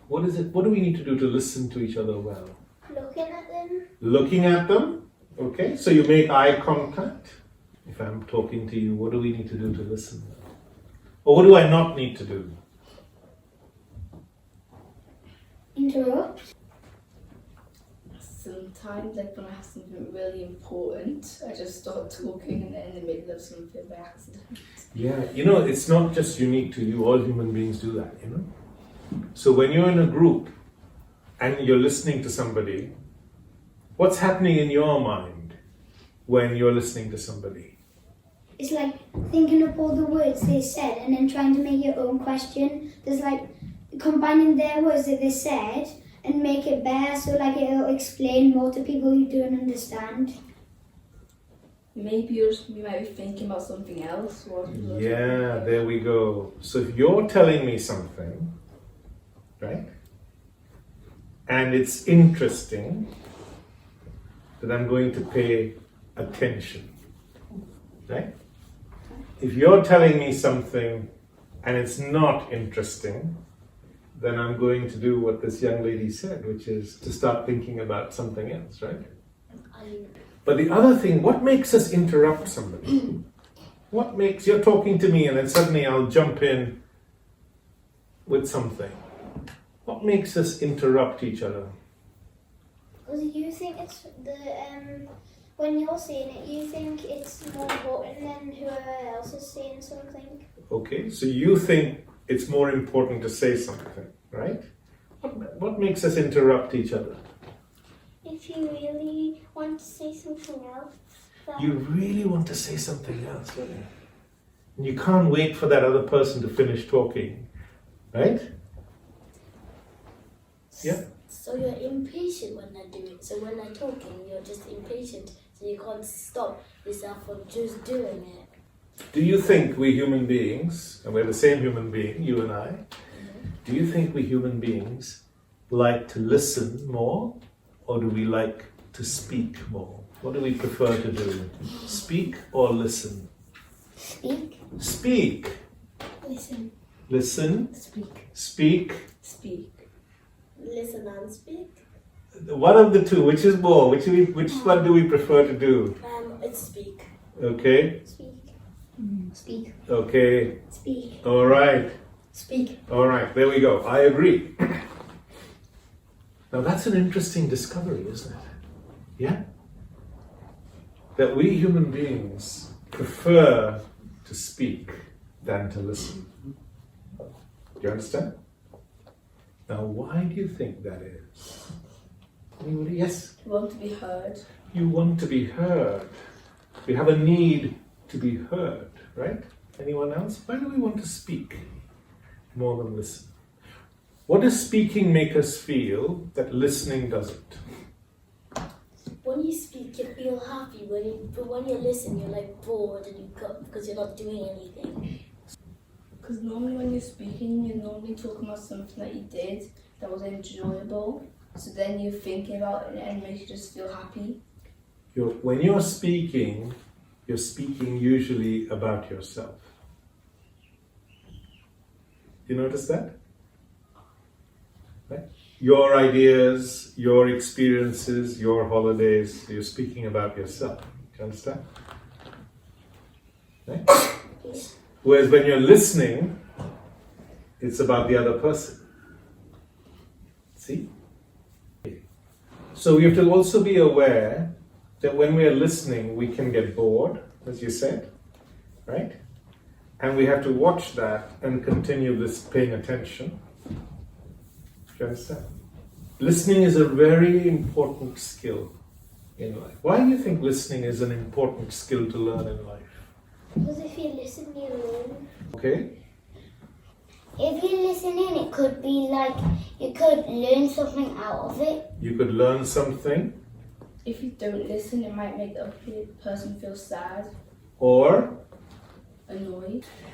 What is it? What do we need to do to listen to each other well? Looking at them. Looking at them. Okay, so you make eye contact. If I'm talking to you, what do we need to do to listen? Or what do I not need to do? Interrupt. Sometimes, like when I have something really important, I just start talking and then in the middle of something by accident. Yeah, it's not just unique to you. All human beings do that, So when you're in a group and you're listening to somebody, what's happening in your mind when you're listening to somebody? It's like thinking of all the words they said and then trying to make your own question. There's like combining their words that they said and make it better, so like it'll explain more to people who don't understand. Maybe you might be thinking about something else. Yeah, there we go. So if you're telling me something, right, and it's interesting, then I'm going to pay attention, right? If you're telling me something and it's not interesting, then I'm going to do what this young lady said, which is to start thinking about something else, right? But the other thing, what makes us interrupt somebody? What makes, you're talking to me and then suddenly I'll jump in with something. What makes us interrupt each other? Because you think it's when you're saying it, you think it's more important than whoever else is saying something. Okay, so you think it's more important to say something, right? What makes us interrupt each other? If you really want to say something else. You really want to say something else, don't you? And you can't wait for that other person to finish talking, right? Yeah? So you're impatient when I do it. So when I'm talking, you're just impatient. So you can't stop yourself from just doing it. Do you think we human beings, and we're the same human being, you and I, do you think we human beings like to listen more, or do we like to speak more? What do we prefer to do? Speak or listen? Speak. Speak. Listen. Listen. Speak. Speak. Speak. Listen and speak. One of the two, which is more? Which one do we prefer to do? It's speak. Okay. Speak. Speak. Okay. Speak. All right. Speak. All right. There we go. I agree. Now that's an interesting discovery, isn't it? Yeah? That we human beings prefer to speak than to listen. Do you understand? Now, why do you think that is? Anybody? Yes? You want to be heard. You want to be heard. We have a need to be heard, right? Anyone else? Why do we want to speak more than listen? What does speaking make us feel that listening doesn't? When you speak, you feel happy. But when you listen, you're like bored and because you're not doing anything. Because normally when you're speaking, you're normally talking about something that you did that was enjoyable. So then you're thinking about it and it makes you just feel happy. When you're speaking usually about yourself. You notice that? Right? Your ideas, your experiences, your holidays, you're speaking about yourself. Do you understand? Right? Whereas when you're listening, it's about the other person. See? So we have to also be aware that when we are listening, we can get bored, as you said, right? And we have to watch that and continue this paying attention. Do you understand? Listening is a very important skill in life. Why do you think listening is an important skill to learn in life? Because if you listen, you learn. Okay? If you listen in, it could be like you could learn something out of it. You could learn something, If you don't listen, it might make the other person feel sad, or annoyed.